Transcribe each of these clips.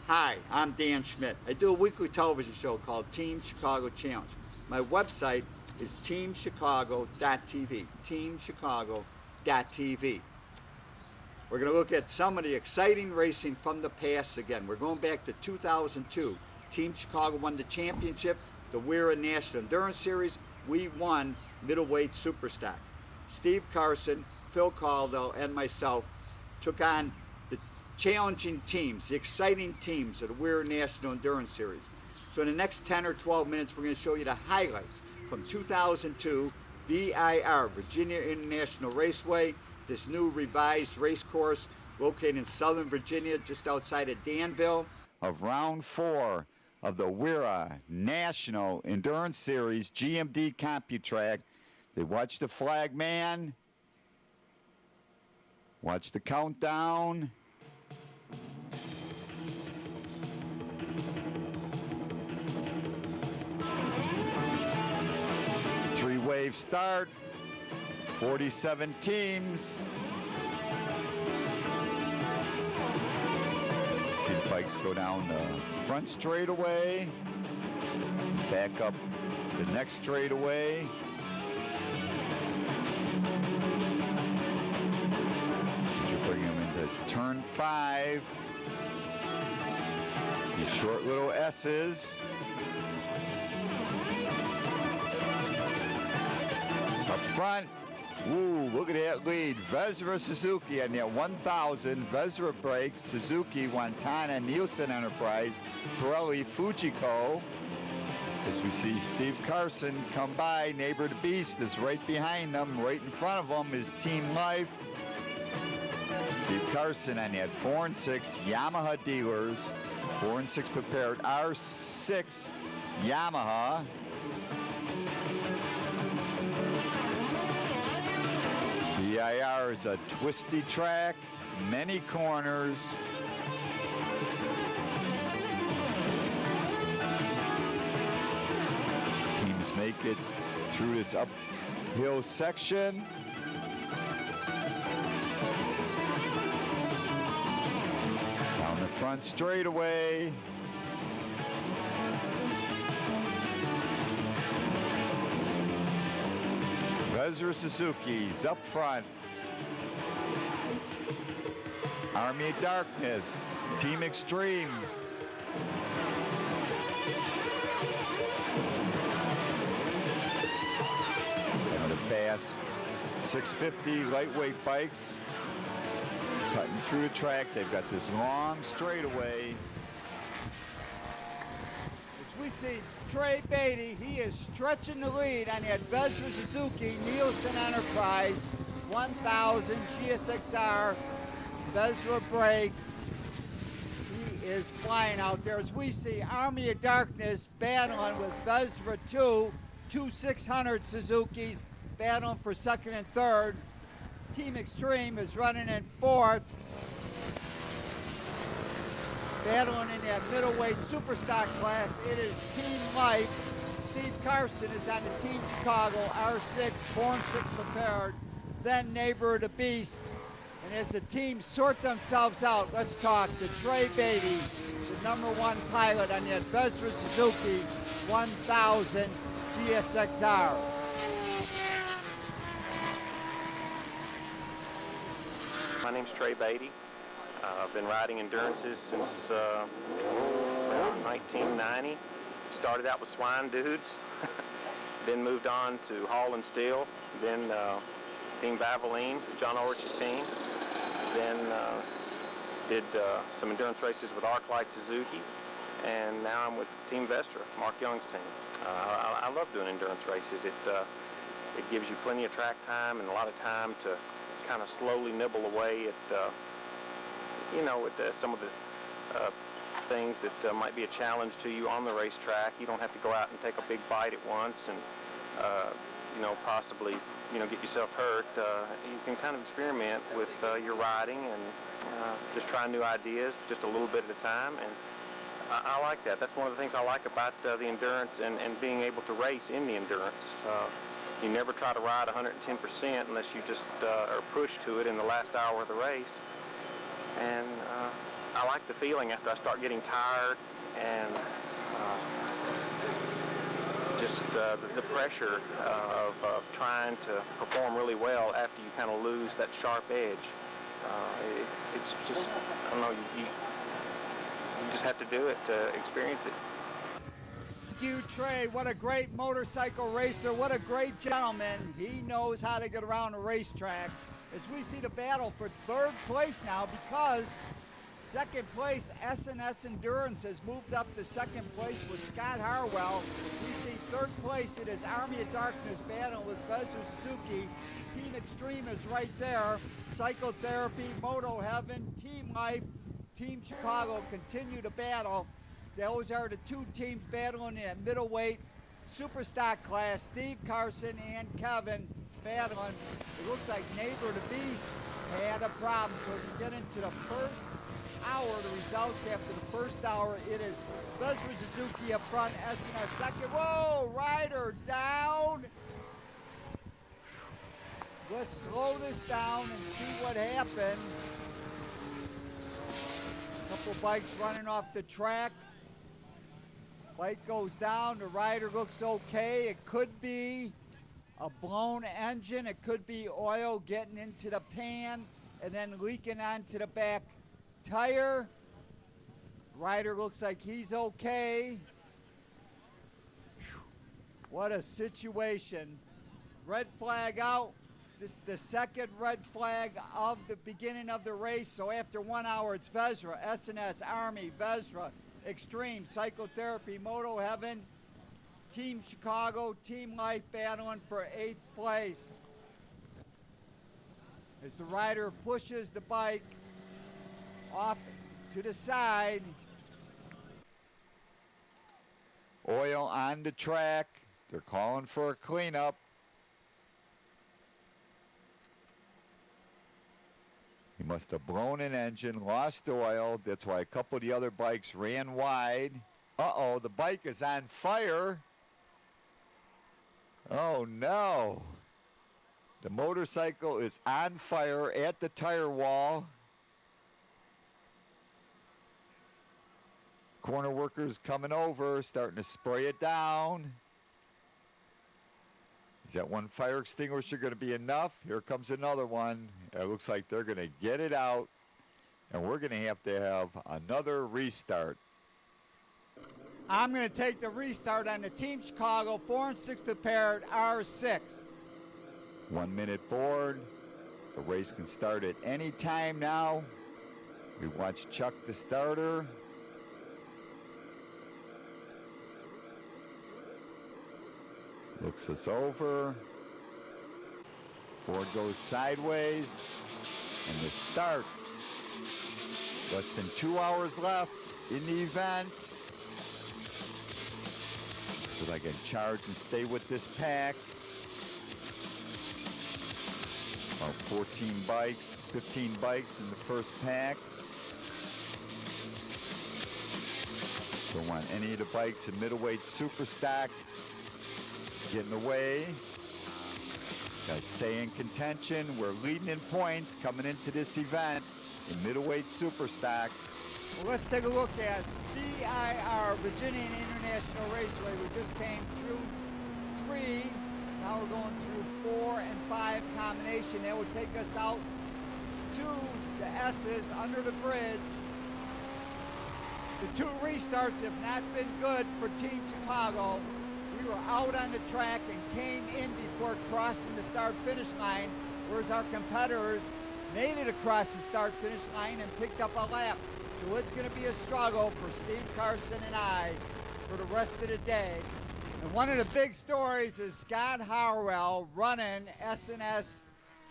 Hi, I'm Dan Schmitt. I do a weekly television show called Team Chicago Challenge. My website is teamchicago.tv, teamchicago.tv. We're going to look at some of the exciting racing from the past again. We're going back to 2002. Team Chicago won the championship, the WERA National Endurance Series. We won Middleweight SuperStock. Steve Karson, Phil Caldwell, and myself took on the challenging teams, the exciting teams of the WERA National Endurance Series. So in the next 10 or 12 minutes, we're going to show you the highlights from 2002 VIR, Virginia International Raceway, this new revised race course located in southern Virginia, just outside of Danville. Of round 4 of the WERA National Endurance Series GMD CompuTrack. They watch the flag man, watch the countdown. Three-wave start, 47 teams. See the bikes go down the front straightaway, back up the next straightaway. You bring them into turn 5. These short little S's. Up front, woo, look at that lead. Vesra Suzuki on that 1,000. Vesra brakes, Suzuki, Wantana, Nielsen Enterprise, Pirelli, Fujiko. As we see Steve Karson come by, Neighbor the Beast is right behind them. Right in front of them is Team Life. Steve Karson on that 4 and 6 Yamaha dealers. 4 and 6 prepared R6 Yamaha. VIR is a twisty track, many corners. Teams make it through this uphill section. Down the front straightaway. Vesra Suzuki's up front. Army of Darkness, Team Extreme. Some of the fast 650 lightweight bikes cutting through the track. They've got this long straightaway. As we see Trey Beatty, he is stretching the lead on that Vesra Suzuki Nielsen Enterprise 1000 GSXR Vesra brakes. He is flying out there. As we see Army of Darkness battling with Vesra 2 600 Suzukis battling for second and third. Team Extreme is running in fourth, battling in that middleweight SuperStock class. It is Team Life. Steve Karson is on the Team Chicago R6, 4 and 6 prepared. Then Neighbor of the Beast. And as the teams sort themselves out, let's talk to Trey Beatty, the #1 pilot on that Vesra Suzuki 1000 GSXR. My name's Trey Beatty. I've been riding endurances since around 1990. Started out with Swine Dudes, then moved on to Hall and Steel, then Team Valvoline, John Ulrich's team, then did some endurance races with ArcLight Suzuki, and now I'm with Team Vestra, Mark Young's team. I love doing endurance races. It gives you plenty of track time and a lot of time to kind of slowly nibble away at some of the things that might be a challenge to you on the racetrack. You don't have to go out and take a big bite at once and possibly get yourself hurt. You can kind of experiment with your riding and just try new ideas just a little bit at a time, and I like that. That's one of the things I like about the endurance and being able to race in the endurance. You never try to ride 110% unless you just are pushed to it in the last hour of the race. And I like the feeling after I start getting tired and just the pressure of trying to perform really well after you kind of lose that sharp edge. It's just, I don't know, you just have to do it to experience it. Thank you, Trey. What a great motorcycle racer. What a great gentleman. He knows how to get around a racetrack. As we see the battle for third place now, because second place S&S Endurance has moved up to second place with Scott Harwell. We see third place, it is Army of Darkness battling with Vezra Suzuki. Team Extreme is right there. Psychotherapy, Moto Heaven, Team Life, Team Chicago continue to battle. Those are the two teams battling in Middleweight SuperStock Class. Steve Karson and Kevin battling. It looks like Neighbor the Beast had a problem. So as we get into the first hour, the results after the first hour, it is Vezra Suzuki up front, S&S second. Whoa, rider down. Let's slow this down and see what happened. A couple bikes running off the track. Bike goes down, the rider looks okay. It could be a blown engine. It could be oil getting into the pan and then leaking onto the back tire. Rider looks like he's okay. Whew. What a situation. Red flag out. This is the second red flag of the beginning of the race. So after 1 hour, it's Vezra, S&S, Army, Vezra, Extreme, Psychotherapy, Moto Heaven, Team Chicago, Team Life battling for 8th place. As the rider pushes the bike off to the side. Oil on the track. They're calling for a cleanup. He must have blown an engine, lost oil. That's why a couple of the other bikes ran wide. Uh-oh, the bike is on fire. Oh, no. The motorcycle is on fire at the tire wall. Corner workers coming over, starting to spray it down. Is that one fire extinguisher going to be enough? Here comes another one. It looks like they're going to get it out, and we're going to have another restart. I'm going to take the restart on the Team Chicago 4 and 6 prepared R6. 1 minute board. The race can start at any time now. We watch Chuck the starter. Looks us over. Ford goes sideways. And the start. Less than 2 hours left in the event. So that I can charge and stay with this pack. About 14 bikes, 15 bikes in the first pack. Don't want any of the bikes in Middleweight SuperStock getting away. Gotta stay in contention. We're leading in points coming into this event in Middleweight SuperStock. Well, let's take a look at VIR, Virginia International Raceway. We just came through 3. Now we're going through 4 and 5 combination. That would take us out to the S's under the bridge. The 2 restarts have not been good for Team Chicago. We were out on the track and came in before crossing the start-finish line, whereas our competitors made it across the start-finish line and picked up a lap. So it's going to be a struggle for Steve Karson and I for the rest of the day. And one of the big stories is Scott Harwell running S&S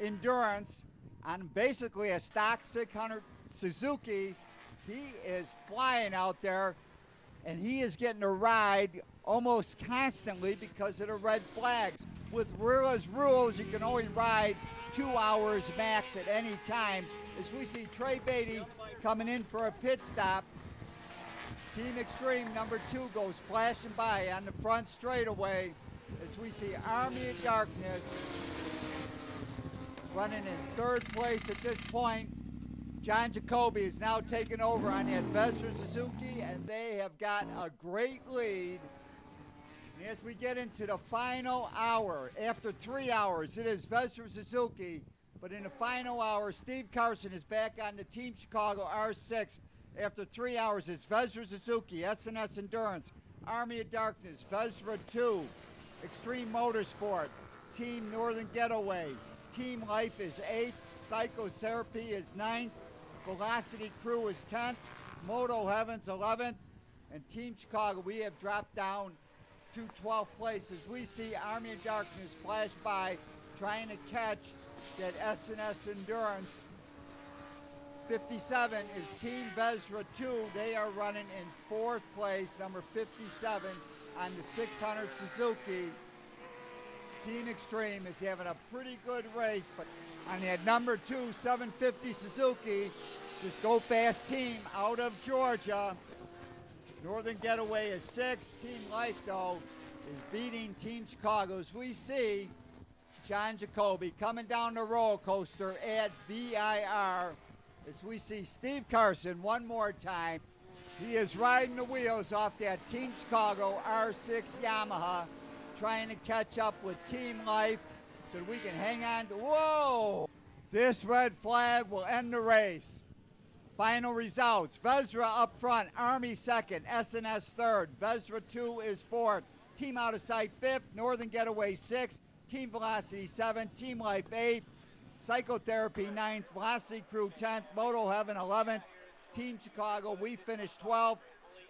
Endurance on basically a stock 600 Suzuki. He is flying out there, and he is getting a ride almost constantly because of the red flags. With WERA's rules, you can only ride 2 hours max at any time. As we see Trey Beatty coming in for a pit stop. Team Extreme number 2 goes flashing by on the front straightaway as we see Army of Darkness running in 3rd place at this point. John Jacoby is now taking over on that Vesper Suzuki, and they have got a great lead. And as we get into the final hour, after 3 hours, it is Vesper Suzuki, but in the final hour, Steve Karson is back on the Team Chicago R6. After 3 hours, it's Vesper Suzuki, S&S Endurance, Army of Darkness, Vesper 2, Extreme Motorsport, Team Northern Getaway, Team Life is 8th, Psychotherapy is 9th, Velocity Crew is 10th, Moto Heavens 11th, and Team Chicago, we have dropped down to 12th place as we see Army of Darkness flash by trying to catch that S&S Endurance. 57 is Team Vesra 2. They are running in 4th place, number 57 on the 600 Suzuki. Team Extreme is having a pretty good race, but on that number 2 750 Suzuki, this Go Fast team out of Georgia. Northern Getaway is 6th. Team Life, though, is beating Team Chicago as we see John Jacoby coming down the roller coaster at VIR as we see Steve Karson one more time. He is riding the wheels off that Team Chicago R6 Yamaha, trying to catch up with Team Life so that we can hang on to, whoa! This red flag will end the race. Final results, Vesra up front, Army 2nd, S&S 3rd, Vesra 2 is 4th, Team Out of Sight 5th, Northern Getaway 6th, Team Velocity 7th, Team Life 8th, Psychotherapy 9th, Velocity Crew 10th, Moto Heaven 11th, Team Chicago, we finished 12th,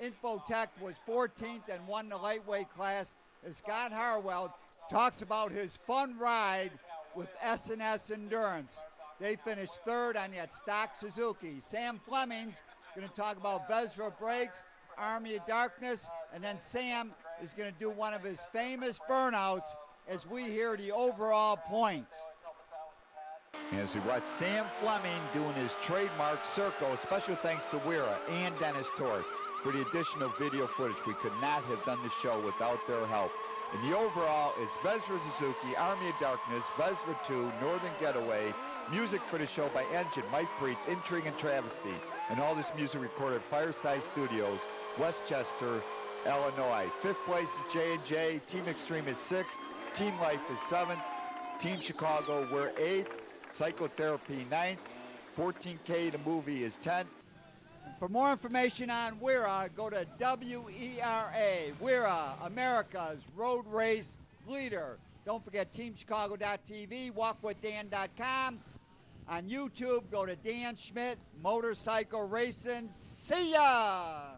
Infotech was 14th and won the lightweight class as Scott Harwell talks about his fun ride with S&S Endurance. They finished 3rd on that stock Suzuki. Sam Fleming's going to talk about Vesra brakes, Army of Darkness, and then Sam is going to do one of his famous burnouts as we hear the overall points. As we watch Sam Fleming doing his trademark circle, special thanks to WERA and Dennis Torres for the additional video footage. We could not have done the show without their help. And the overall is Vesra Suzuki, Army of Darkness, Vesra 2, Northern Getaway. Music for the show by Engine, Mike Preetz, Intrigue and Travesty. And all this music recorded at Fireside Studios, Westchester, Illinois. 5th place is J&J, Team Extreme is 6th, Team Life is 7th, Team Chicago, we're 8th, Psychotherapy 9th, 14K the movie is 10th. For more information on WERA, go to WERA, WERA, America's road race leader. Don't forget TeamChicago.tv, WalkWithDan.com. On YouTube, go to Dan Schmitt, Motorcycle Racing. See ya!